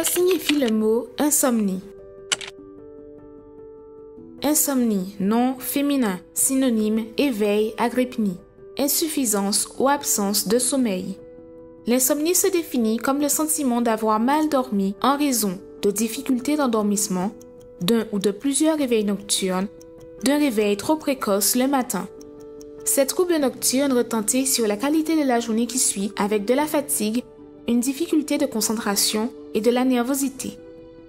Que signifie le mot insomnie? Insomnie, nom féminin, synonyme éveil, agrypnie, insuffisance ou absence de sommeil. L'insomnie se définit comme le sentiment d'avoir mal dormi en raison de difficultés d'endormissement, d'un ou de plusieurs réveils nocturnes, d'un réveil trop précoce le matin. Ces troubles nocturnes retentissent sur la qualité de la journée qui suit avec de la fatigue, une difficulté de concentration et de la nervosité.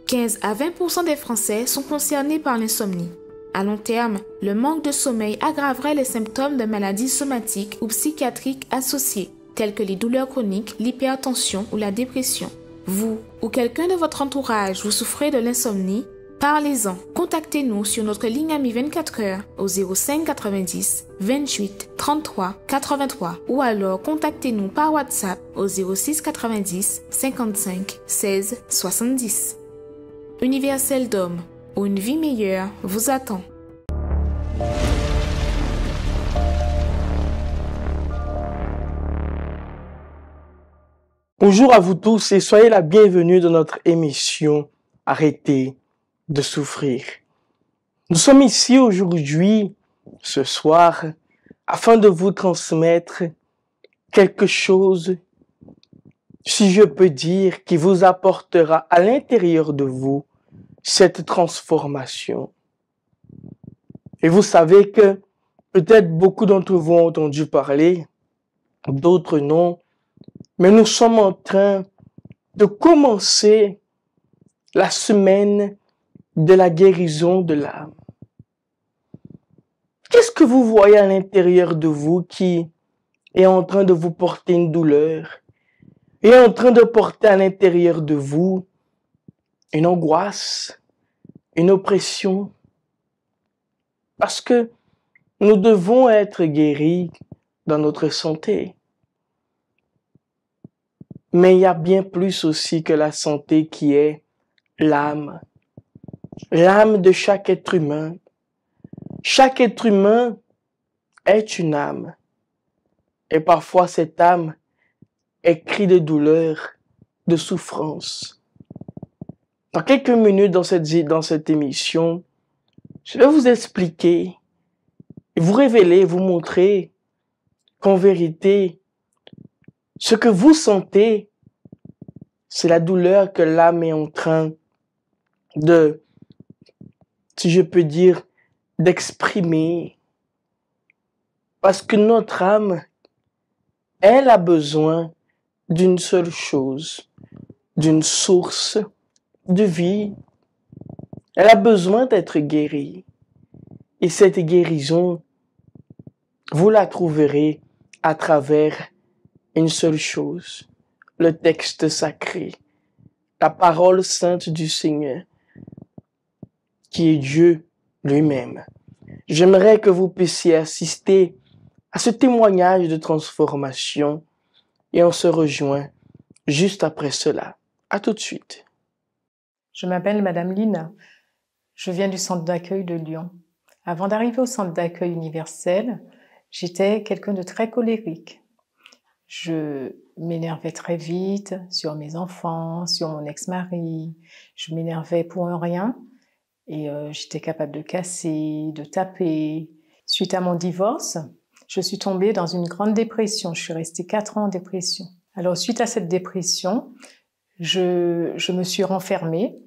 15 à 20% des Français sont concernés par l'insomnie. À long terme, le manque de sommeil aggraverait les symptômes de maladies somatiques ou psychiatriques associées, telles que les douleurs chroniques, l'hypertension ou la dépression. Vous ou quelqu'un de votre entourage, vous souffrez de l'insomnie? Parlez-en. Contactez-nous sur notre ligne Amie 24 heures au 05 90 28 33 83 ou alors contactez-nous par WhatsApp au 06 90 55 16 70. Universel d'Homme, où une vie meilleure vous attend. Bonjour à vous tous et soyez la bienvenue dans notre émission Arrêtez de souffrir. Nous sommes ici aujourd'hui, ce soir, afin de vous transmettre quelque chose, si je peux dire, qui vous apportera à l'intérieur de vous cette transformation. Et vous savez que peut-être beaucoup d'entre vous ont entendu parler, d'autres non, mais nous sommes en train de commencer la semaine de la guérison de l'âme. Qu'est-ce que vous voyez à l'intérieur de vous qui est en train de vous porter une douleur, est en train de porter à l'intérieur de vous une angoisse, une oppression? Parce que nous devons être guéris dans notre santé. Mais il y a bien plus aussi que la santé qui est l'âme. L'âme de chaque être humain. Chaque être humain est une âme. Et parfois cette âme est cri de douleur, de souffrance. Dans quelques minutes dans cette émission, je vais vous expliquer, vous révéler, vous montrer qu'en vérité, ce que vous sentez, c'est la douleur que l'âme est en train de, si je peux dire, d'exprimer. Parce que notre âme, elle a besoin d'une seule chose, d'une source de vie. Elle a besoin d'être guérie. Et cette guérison, vous la trouverez à travers une seule chose, le texte sacré, la parole sainte du Seigneur, qui est Dieu lui-même. J'aimerais que vous puissiez assister à ce témoignage de transformation et on se rejoint juste après cela. À tout de suite. Je m'appelle Madame Lina. Je viens du centre d'accueil de Lyon. Avant d'arriver au centre d'accueil universel, j'étais quelqu'un de très colérique. Je m'énervais très vite sur mes enfants, sur mon ex-mari. Je m'énervais pour un rien et j'étais capable de casser, de taper. Suite à mon divorce, je suis tombée dans une grande dépression. Je suis restée 4 ans en dépression. Alors, suite à cette dépression, je me suis renfermée.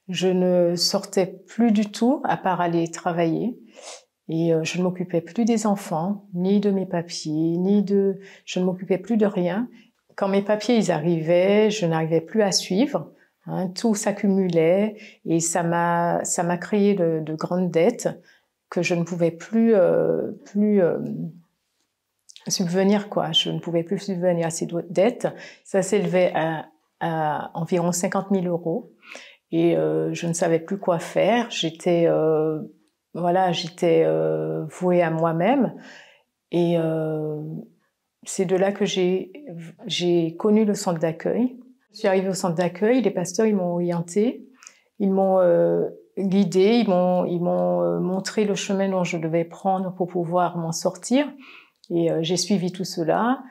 Je ne sortais plus du tout, à part aller travailler. Et je ne m'occupais plus des enfants, ni de mes papiers, je ne m'occupais plus de rien. Quand mes papiers, ils arrivaient, je n'arrivais plus à suivre. Tout s'accumulait et ça m'a créé de grandes dettes que je ne pouvais plus subvenir, quoi. Je ne pouvais plus subvenir à ces dettes. Ça s'élevait à environ 50 000 euros. Et je ne savais plus quoi faire. J'étais vouée à moi-même. Et c'est de là que j'ai connu le centre d'accueil. Je suis arrivée au centre d'accueil, les pasteurs, ils m'ont orientée, ils m'ont guidée, ils m'ont montré le chemin dont je devais prendre pour pouvoir m'en sortir. Et j'ai suivi tout cela.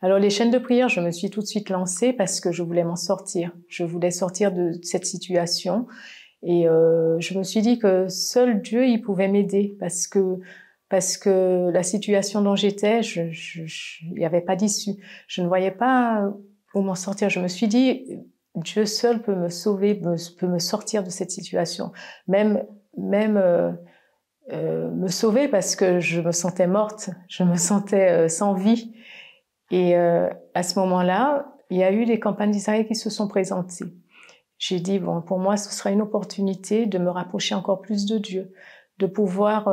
Alors les chaînes de prière, je me suis tout de suite lancée parce que je voulais m'en sortir. Je voulais sortir de cette situation et je me suis dit que seul Dieu, il pouvait m'aider parce que la situation dont j'étais, il n'y avait pas d'issue. Je ne voyais pas où m'en sortir. Je me suis dit, Dieu seul peut me sauver, peut me sortir de cette situation. Même me sauver parce que je me sentais morte, je me sentais sans vie. Et à ce moment-là, il y a eu des campagnes d'Israël qui se sont présentées. J'ai dit, bon, pour moi, ce sera une opportunité de me rapprocher encore plus de Dieu, de pouvoir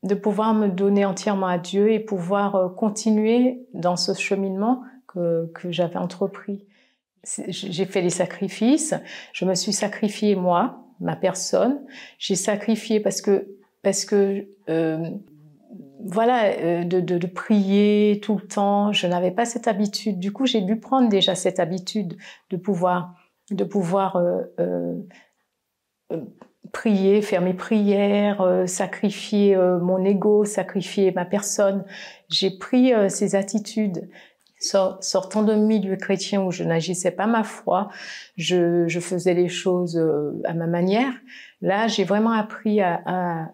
me donner entièrement à Dieu et pouvoir continuer dans ce cheminement que j'avais entrepris. J'ai fait des sacrifices, je me suis sacrifiée moi, ma personne, j'ai sacrifié parce que voilà, de prier tout le temps, je n'avais pas cette habitude. Du coup, j'ai dû prendre déjà cette habitude de pouvoir prier, faire mes prières, sacrifier mon ego, sacrifier ma personne. J'ai pris ces attitudes. Sortant d'un milieu chrétien où je n'agissais pas ma foi, je faisais les choses à ma manière. Là, j'ai vraiment appris à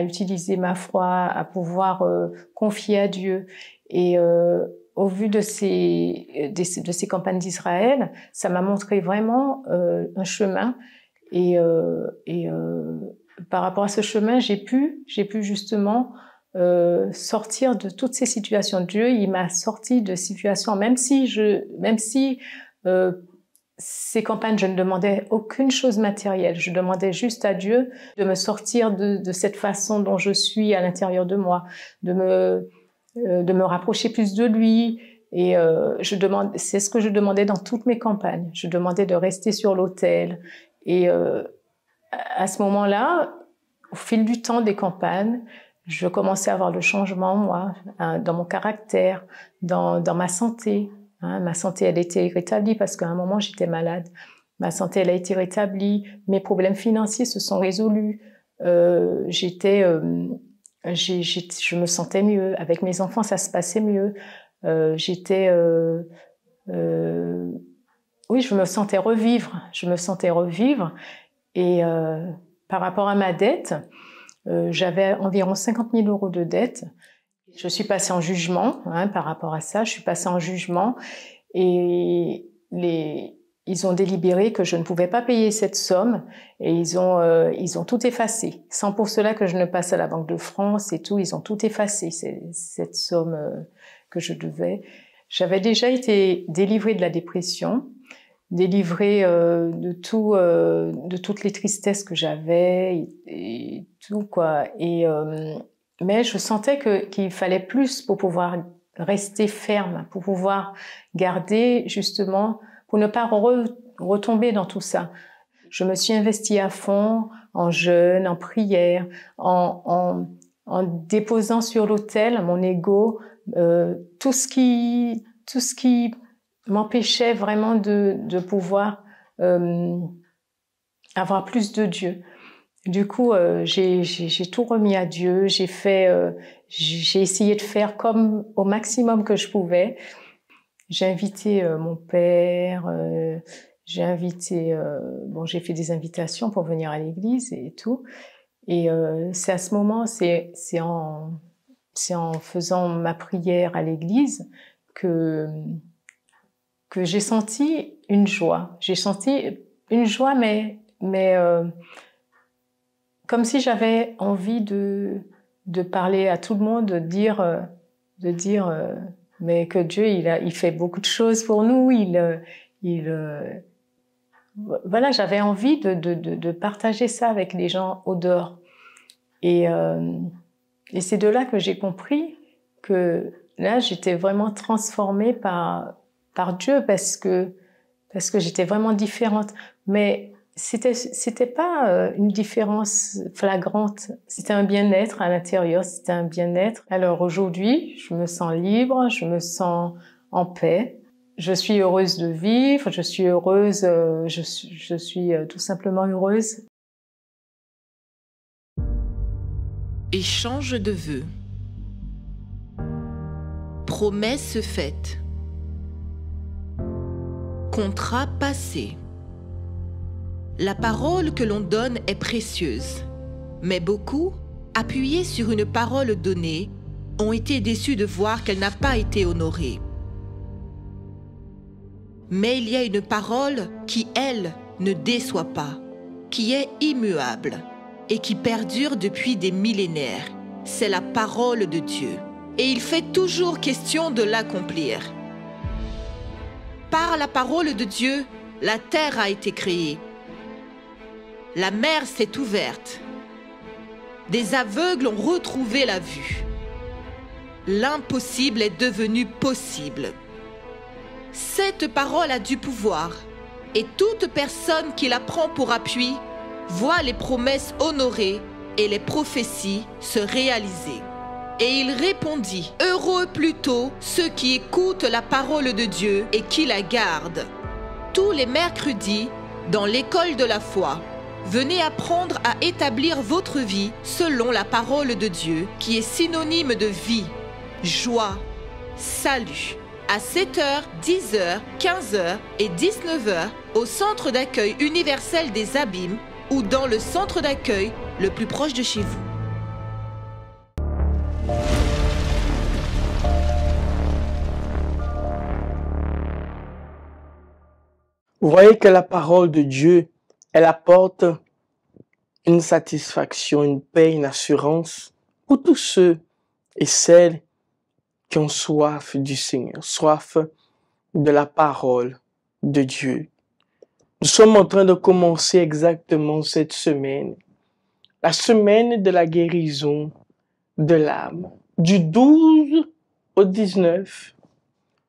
utiliser ma foi, à pouvoir confier à Dieu. Et au vu de ces campagnes d'Israël, ça m'a montré vraiment un chemin. Et par rapport à ce chemin, j'ai pu justement sortir de toutes ces situations. Dieu, il m'a sorti de situations, même si ces campagnes, je ne demandais aucune chose matérielle. Je demandais juste à Dieu de me sortir de cette façon dont je suis à l'intérieur de moi, de me rapprocher plus de lui. Et c'est ce que je demandais dans toutes mes campagnes. Je demandais de rester sur l'autel. Et à ce moment-là, au fil du temps des campagnes, je commençais à avoir le changement, moi, dans mon caractère, dans ma santé. Ma santé, elle était rétablie parce qu'à un moment, j'étais malade. Ma santé, elle a été rétablie. Mes problèmes financiers se sont résolus. Je me sentais mieux. Avec mes enfants, ça se passait mieux. Oui, je me sentais revivre. Et par rapport à ma dette, j'avais environ 50 000 € de dette. Je suis passée en jugement par rapport à ça. Je suis passée en jugement et ils ont délibéré que je ne pouvais pas payer cette somme et ils ont tout effacé. Sans pour cela que je ne passe à la Banque de France et tout, ils ont tout effacé, cette somme que je devais. J'avais déjà été délivrée de la dépression, délivrée de toutes les tristesses que j'avais et tout quoi. Mais je sentais qu'il fallait plus pour pouvoir rester ferme, pour pouvoir garder justement, pour ne pas retomber dans tout ça. Je me suis investie à fond en jeûne, en prière, en déposant sur l'autel mon ego, tout ce qui m'empêchait vraiment de pouvoir avoir plus de Dieu. Du coup, j'ai tout remis à Dieu. J'ai essayé de faire comme au maximum que je pouvais. J'ai invité mon père. J'ai fait des invitations pour venir à l'église et tout. Et c'est à ce moment, c'est en faisant ma prière à l'église que j'ai senti une joie. J'ai senti une joie, mais comme si j'avais envie de parler à tout le monde, de dire mais que Dieu, il fait beaucoup de choses pour nous. Voilà, j'avais envie de partager ça avec les gens au dehors. Et c'est de là que j'ai compris que là, j'étais vraiment transformée par Dieu parce que j'étais vraiment différente. Mais c'était pas une différence flagrante. C'était un bien-être à l'intérieur, c'était un bien-être. Alors aujourd'hui, je me sens libre, je me sens en paix. Je suis heureuse de vivre, je suis heureuse, je suis tout simplement heureuse. Échange de vœux. Promesse faite. Contrat passé. La parole que l'on donne est précieuse, mais beaucoup, appuyés sur une parole donnée, ont été déçus de voir qu'elle n'a pas été honorée. Mais il y a une parole qui, elle, ne déçoit pas, qui est immuable et qui perdure depuis des millénaires. C'est la parole de Dieu. Et il fait toujours question de l'accomplir. Par la parole de Dieu, la terre a été créée. La mer s'est ouverte. Des aveugles ont retrouvé la vue. L'impossible est devenu possible. Cette parole a du pouvoir, et toute personne qui la prend pour appui voit les promesses honorées et les prophéties se réaliser. Et il répondit, « Heureux plutôt ceux qui écoutent la parole de Dieu et qui la gardent. » Tous les mercredis, dans l'école de la foi, venez apprendre à établir votre vie selon la parole de Dieu, qui est synonyme de vie, joie, salut. À 7h, 10h, 15h et 19h au centre d'accueil universel des Abîmes ou dans le centre d'accueil le plus proche de chez vous. Vous voyez que la parole de Dieu, elle apporte une satisfaction, une paix, une assurance pour tous ceux et celles qui ont soif du Seigneur, soif de la parole de Dieu. Nous sommes en train de commencer exactement cette semaine, la semaine de la guérison de l'âme, du 12 au 19.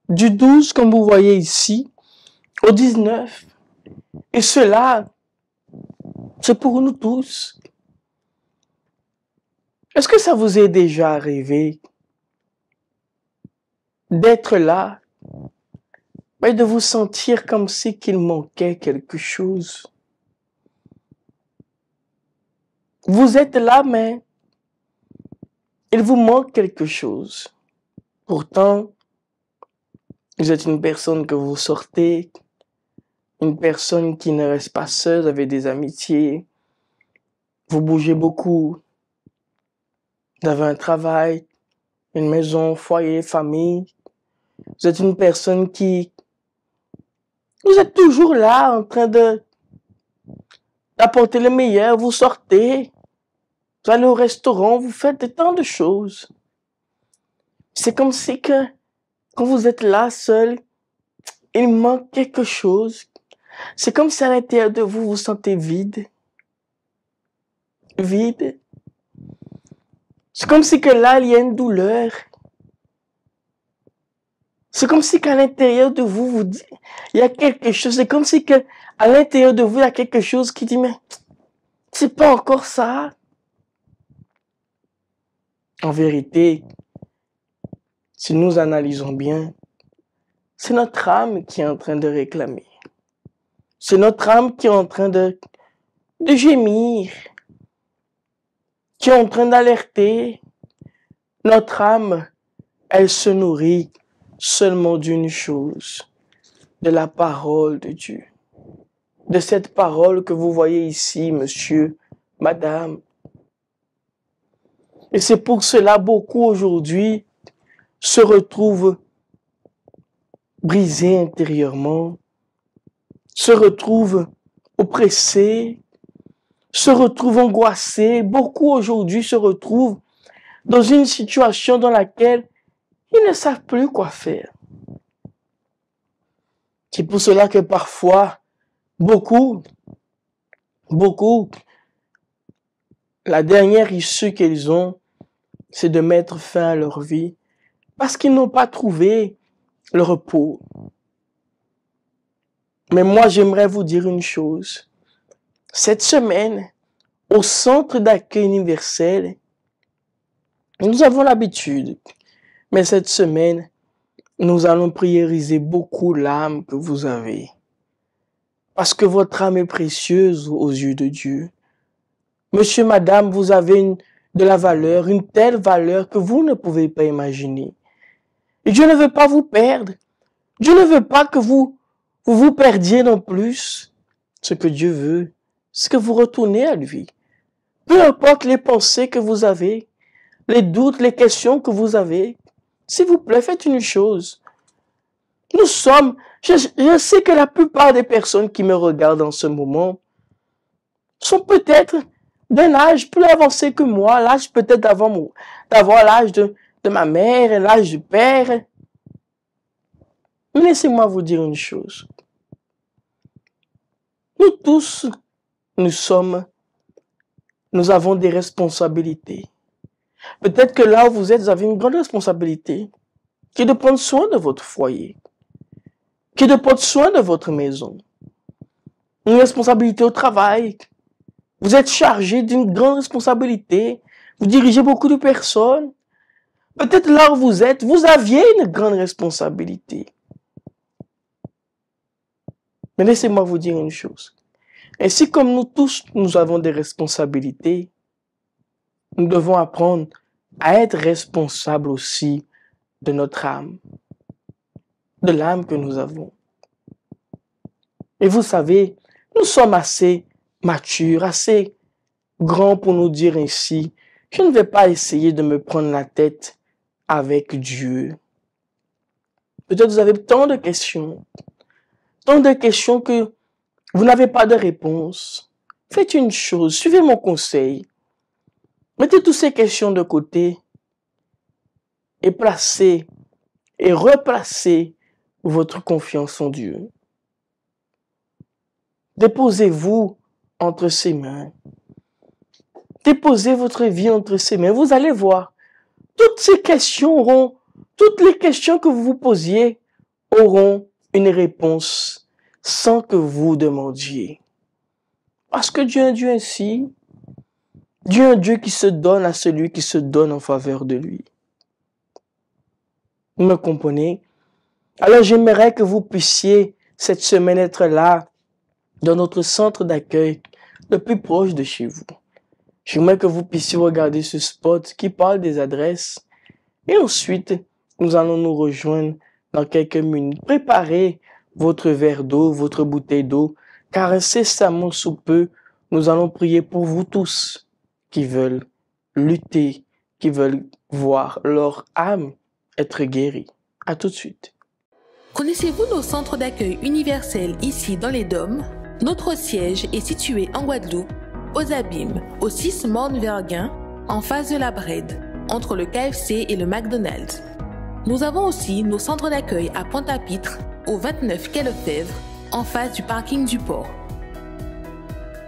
Du 12, comme vous voyez ici, au 19. Et cela, c'est pour nous tous. Est-ce que ça vous est déjà arrivé d'être là, mais de vous sentir comme si qu'il manquait quelque chose? Vous êtes là, mais il vous manque quelque chose. Pourtant, vous êtes une personne que vous sortez, une personne qui ne reste pas seule avec des amitiés. Vous bougez beaucoup. Vous avez un travail, une maison, foyer, famille. Vous êtes une personne qui... Vous êtes toujours là en train d'apporter le meilleur. Vous sortez, vous allez au restaurant, vous faites tant de choses. C'est comme si que quand vous êtes là seul, il manque quelque chose. C'est comme si à l'intérieur de vous, vous sentez vide. Vide. C'est comme si que là, il y a une douleur. C'est comme si qu'à l'intérieur de vous, vous dites, il y a quelque chose. C'est comme si que à l'intérieur de vous, il y a quelque chose qui dit, mais c'est pas encore ça. En vérité, si nous analysons bien, c'est notre âme qui est en train de réclamer. C'est notre âme qui est en train de gémir, qui est en train d'alerter. Notre âme, elle se nourrit seulement d'une chose, de la parole de Dieu. De cette parole que vous voyez ici, monsieur, madame. Et c'est pour cela beaucoup aujourd'hui se retrouvent brisés intérieurement, se retrouvent oppressés, se retrouvent angoissés. Beaucoup aujourd'hui se retrouvent dans une situation dans laquelle ils ne savent plus quoi faire. C'est pour cela que parfois, beaucoup, la dernière issue qu'ils ont, c'est de mettre fin à leur vie parce qu'ils n'ont pas trouvé le repos. Mais moi, j'aimerais vous dire une chose. Cette semaine, au centre d'accueil universel, nous avons l'habitude, mais cette semaine, nous allons priériser beaucoup l'âme que vous avez. Parce que votre âme est précieuse aux yeux de Dieu. Monsieur, madame, vous avez de la valeur, une telle valeur que vous ne pouvez pas imaginer. Et Dieu ne veut pas vous perdre. Dieu ne veut pas que vous perdiez non plus. Ce que Dieu veut, c'est que vous retournez à lui. Peu importe les pensées que vous avez, les doutes, les questions que vous avez, s'il vous plaît, faites une chose. Je sais que la plupart des personnes qui me regardent en ce moment sont peut-être d'un âge plus avancé que moi, l'âge peut-être d'avoir l'âge de ma mère, l'âge du père. Mais laissez-moi vous dire une chose. Nous tous, nous avons des responsabilités. Peut-être que là où vous êtes, vous avez une grande responsabilité, qui est de prendre soin de votre foyer, qui est de prendre soin de votre maison. Une responsabilité au travail. Vous êtes chargé d'une grande responsabilité. Vous dirigez beaucoup de personnes. Peut-être là où vous êtes, vous aviez une grande responsabilité. Mais laissez-moi vous dire une chose. Ainsi comme nous tous, nous avons des responsabilités, nous devons apprendre à être responsables aussi de notre âme, de l'âme que nous avons. Et vous savez, nous sommes assez matures, assez grands pour nous dire ainsi, je ne vais pas essayer de me prendre la tête avec Dieu. Peut-être vous avez tant de questions que vous n'avez pas de réponse. Faites une chose, suivez mon conseil. Mettez toutes ces questions de côté et replacez votre confiance en Dieu. Déposez-vous entre ses mains. Déposez votre vie entre ses mains. Vous allez voir, toutes les questions que vous vous posiez auront une réponse sans que vous demandiez. Parce que Dieu est un Dieu ainsi. Dieu est un Dieu qui se donne à celui qui se donne en faveur de lui. Vous me comprenez? Alors j'aimerais que vous puissiez cette semaine être là, dans notre centre d'accueil, le plus proche de chez vous. J'aimerais que vous puissiez regarder ce spot qui parle des adresses. Et ensuite, nous allons nous rejoindre dans quelques minutes. Préparez votre verre d'eau, votre bouteille d'eau, car incessamment sous peu, nous allons prier pour vous tous qui veulent lutter, qui veulent voir leur âme être guérie. À tout de suite. Connaissez-vous nos centres d'accueil universels ici dans les Dômes? Notre siège est situé en Guadeloupe, aux Abîmes, au 6 Morne-Verguin, en face de la Brède, entre le KFC et le McDonald's. Nous avons aussi nos centres d'accueil à Pointe-à-Pitre, au 29 quai Lefebvre, en face du parking du port.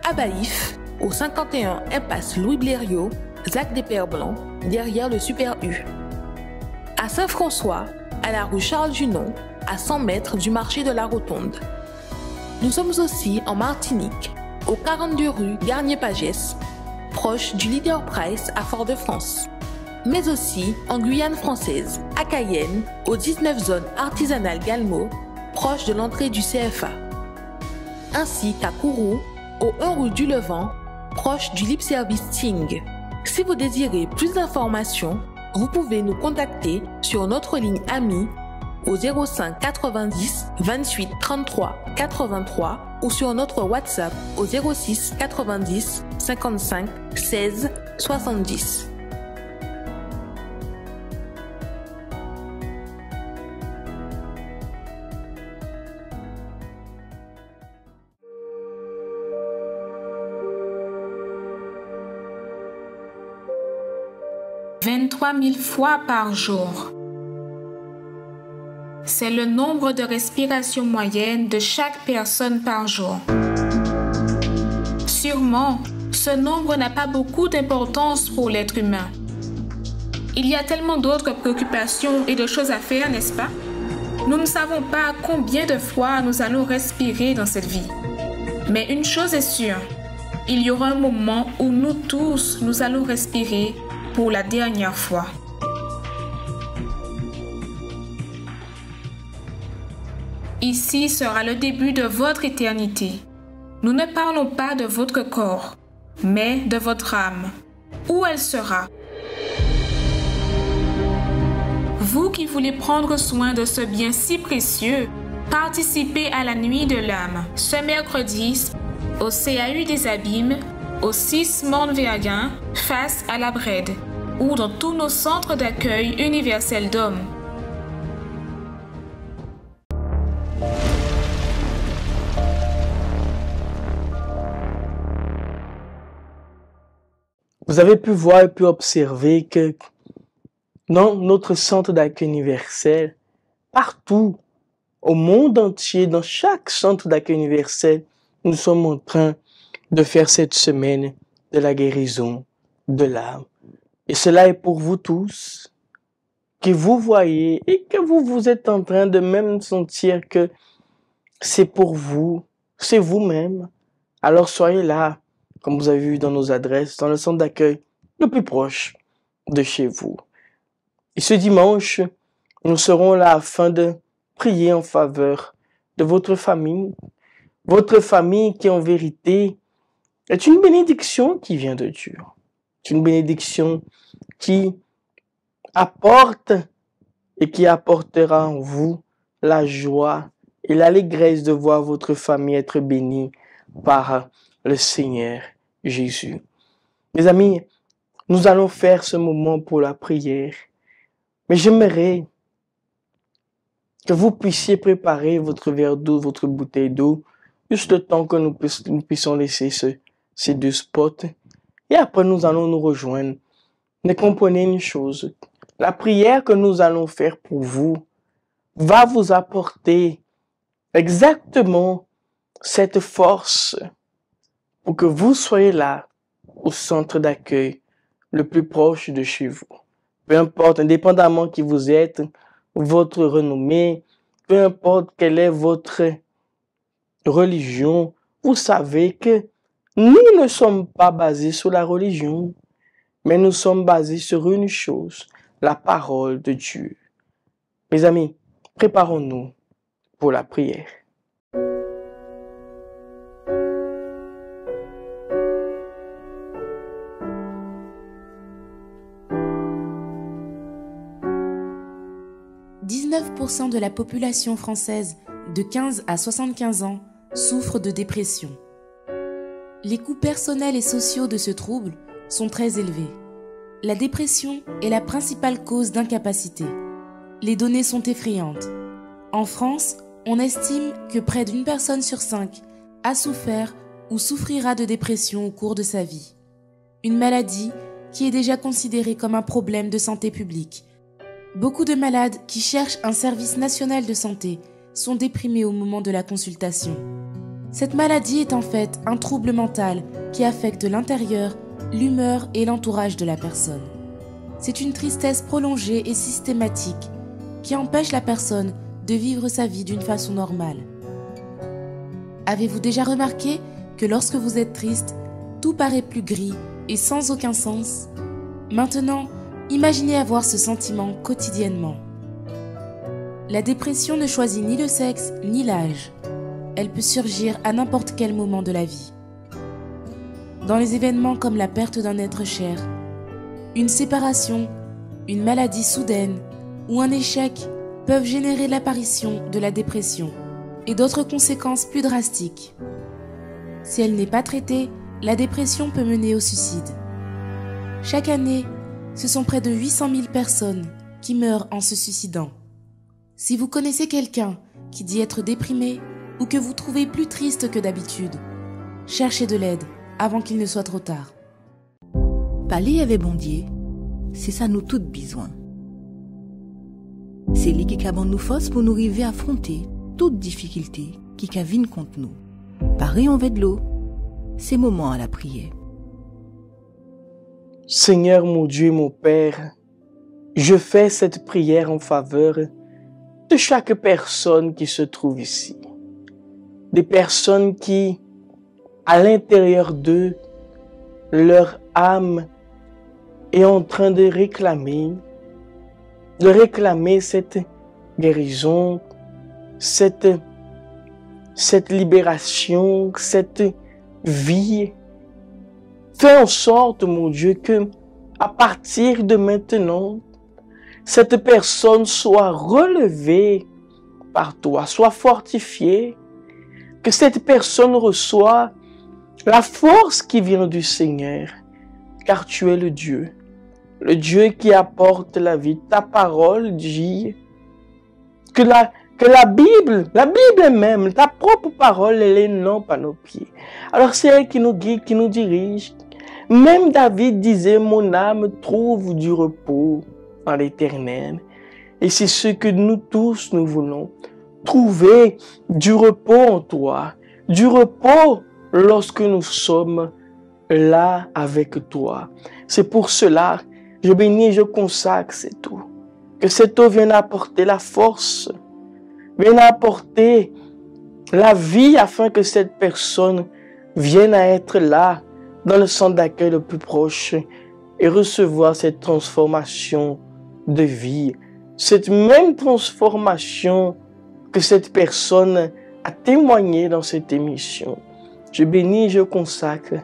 À Baïf, au 51 impasse Louis Blériot, Zac des Pères Blancs, derrière le Super U. À Saint-François, à la rue Charles Junon, à 100 mètres du marché de la Rotonde. Nous sommes aussi en Martinique, au 42 rue Garnier-Pagès, proche du Leader Price à Fort-de-France. Mais aussi en Guyane française, à Cayenne, au 19 zone artisanale Galmo, proche de l'entrée du CFA. Ainsi qu'à Kourou, au 1 rue du Levant, proche du Lip Service Ting. Si vous désirez plus d'informations, vous pouvez nous contacter sur notre ligne amie au 05 90 28 33 83 ou sur notre WhatsApp au 06 90 55 16 70. « 23 000 fois par jour. C'est le nombre de respirations moyennes de chaque personne par jour. Sûrement, ce nombre n'a pas beaucoup d'importance pour l'être humain. Il y a tellement d'autres préoccupations et de choses à faire, n'est-ce pas? Nous ne savons pas combien de fois nous allons respirer dans cette vie. Mais une chose est sûre, il y aura un moment où nous tous, nous allons respirer pour la dernière fois. Ici sera le début de votre éternité. Nous ne parlons pas de votre corps, mais de votre âme. Où elle sera? Vous qui voulez prendre soin de ce bien si précieux, participez à la Nuit de l'âme ce mercredi au CAU des Abîmes, au 6 Morne-Verguin, face à la Brède, ou dans tous nos centres d'accueil universels d'hommes. Vous avez pu voir et pu observer que dans notre centre d'accueil universel, partout, au monde entier, dans chaque centre d'accueil universel, nous sommes en train de faire cette semaine de la guérison de l'âme. Et cela est pour vous tous, que vous voyez et que vous êtes en train de même sentir que c'est pour vous, c'est vous-même. Alors soyez là, comme vous avez vu dans nos adresses, dans le centre d'accueil le plus proche de chez vous. Et ce dimanche, nous serons là afin de prier en faveur de votre famille qui en vérité est une bénédiction qui vient de Dieu. C'est une bénédiction qui apporte et qui apportera en vous la joie et l'allégresse de voir votre famille être bénie par le Seigneur Jésus. Mes amis, nous allons faire ce moment pour la prière, mais j'aimerais que vous puissiez préparer votre verre d'eau, votre bouteille d'eau, juste le temps que nous puissions laisser ces deux spots. Et après, nous allons nous rejoindre. Mais comprenez une chose, la prière que nous allons faire pour vous va vous apporter exactement cette force pour que vous soyez là au centre d'accueil le plus proche de chez vous. Peu importe, indépendamment qui vous êtes, votre renommée, peu importe quelle est votre religion, vous savez que nous ne sommes pas basés sur la religion, mais nous sommes basés sur une chose, la parole de Dieu. Mes amis, préparons-nous pour la prière. « 19% de la population française de 15 à 75 ans souffre de dépression. Les coûts personnels et sociaux de ce trouble sont très élevés. La dépression est la principale cause d'incapacité. Les données sont effrayantes. En France, on estime que près d'une personne sur 5 a souffert ou souffrira de dépression au cours de sa vie. Une maladie qui est déjà considérée comme un problème de santé publique. Beaucoup de malades qui cherchent un service national de santé sont déprimés au moment de la consultation. Cette maladie est en fait un trouble mental qui affecte l'intérieur, l'humeur et l'entourage de la personne. C'est une tristesse prolongée et systématique qui empêche la personne de vivre sa vie d'une façon normale. Avez-vous déjà remarqué que lorsque vous êtes triste, tout paraît plus gris et sans aucun sens? Maintenant, imaginez avoir ce sentiment quotidiennement. La dépression ne choisit ni le sexe ni l'âge. Elle peut surgir à n'importe quel moment de la vie. Dans les événements comme la perte d'un être cher, une séparation, une maladie soudaine ou un échec peuvent générer l'apparition de la dépression et d'autres conséquences plus drastiques. Si elle n'est pas traitée, la dépression peut mener au suicide. Chaque année, ce sont près de 800 000 personnes qui meurent en se suicidant. Si vous connaissez quelqu'un qui dit être déprimé ou que vous trouvez plus triste que d'habitude, cherchez de l'aide avant qu'il ne soit trop tard. Parler avec Bondier, c'est ça nous toutes besoin. C'est lui qui a nous force pour nous arriver à affronter toute difficulté qui viennent contre nous. Pareil en veut de l'eau, c'est moment à la prière. Seigneur mon Dieu, mon Père, je fais cette prière en faveur de chaque personne qui se trouve ici. Des personnes qui, à l'intérieur d'eux, leur âme est en train de réclamer cette guérison, cette libération, cette vie. Fais en sorte, mon Dieu, que à partir de maintenant, cette personne soit relevée par toi, soit fortifiée, que cette personne reçoive la force qui vient du Seigneur, car tu es le Dieu qui apporte la vie. Ta parole dit que la Bible même, ta propre parole, elle est non à nos pieds. Alors c'est elle qui nous guide, qui nous dirige. Même David disait, mon âme trouve du repos en l'Éternel. Et c'est ce que nous tous, nous voulons. Trouver du repos en toi. Du repos lorsque nous sommes là avec toi. C'est pour cela, je bénis, je consacre cette eau. Que cette eau vienne apporter la force, vienne apporter la vie afin que cette personne vienne à être là dans le centre d'accueil le plus proche et recevoir cette transformation de vie. Cette même transformation que cette personne a témoigné dans cette émission. Je bénis, je consacre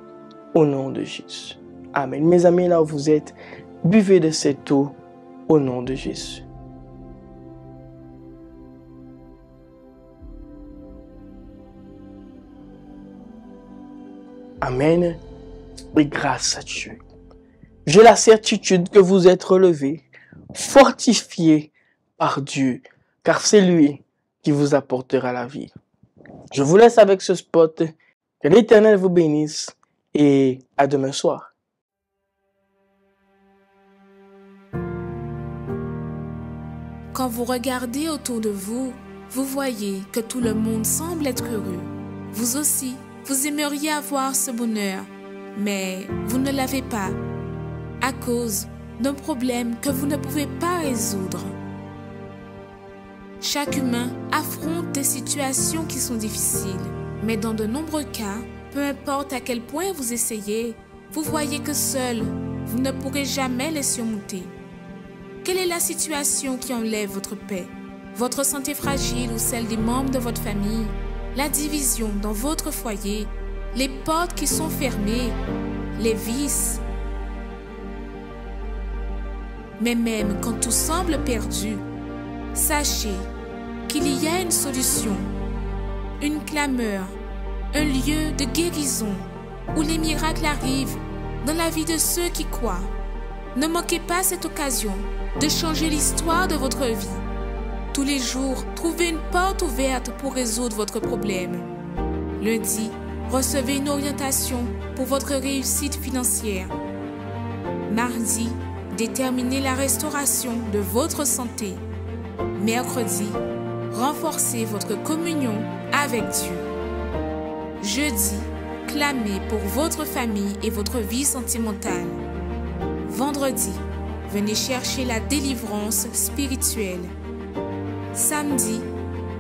au nom de Jésus. Amen. Mes amis, là où vous êtes, buvez de cette eau au nom de Jésus. Amen. Et grâce à Dieu. J'ai la certitude que vous êtes relevés, fortifiés par Dieu, car c'est lui qui vous apportera la vie. Je vous laisse avec ce spot. Que l'Éternel vous bénisse et à demain soir. Quand vous regardez autour de vous, vous voyez que tout le monde semble être heureux. Vous aussi, vous aimeriez avoir ce bonheur, mais vous ne l'avez pas à cause d'un problème que vous ne pouvez pas résoudre. Chaque humain affronte des situations qui sont difficiles, mais dans de nombreux cas, peu importe à quel point vous essayez, vous voyez que seul, vous ne pourrez jamais les surmonter. Quelle est la situation qui enlève votre paix? Votre santé fragile ou celle des membres de votre famille? La division dans votre foyer? Les portes qui sont fermées? Les vices? Mais même quand tout semble perdu, sachez qu'il y a une solution, une clameur, un lieu de guérison où les miracles arrivent dans la vie de ceux qui croient. Ne manquez pas cette occasion de changer l'histoire de votre vie. Tous les jours, trouvez une porte ouverte pour résoudre votre problème. Lundi, recevez une orientation pour votre réussite financière. Mardi, déterminez la restauration de votre santé. Mercredi, renforcez votre communion avec Dieu. Jeudi, clamez pour votre famille et votre vie sentimentale. Vendredi, venez chercher la délivrance spirituelle. Samedi,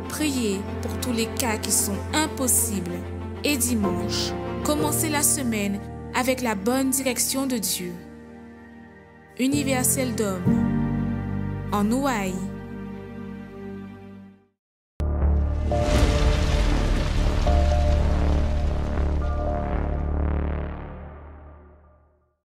priez pour tous les cas qui sont impossibles. Et dimanche, commencez la semaine avec la bonne direction de Dieu. Universel d'Homme, en Ouaille.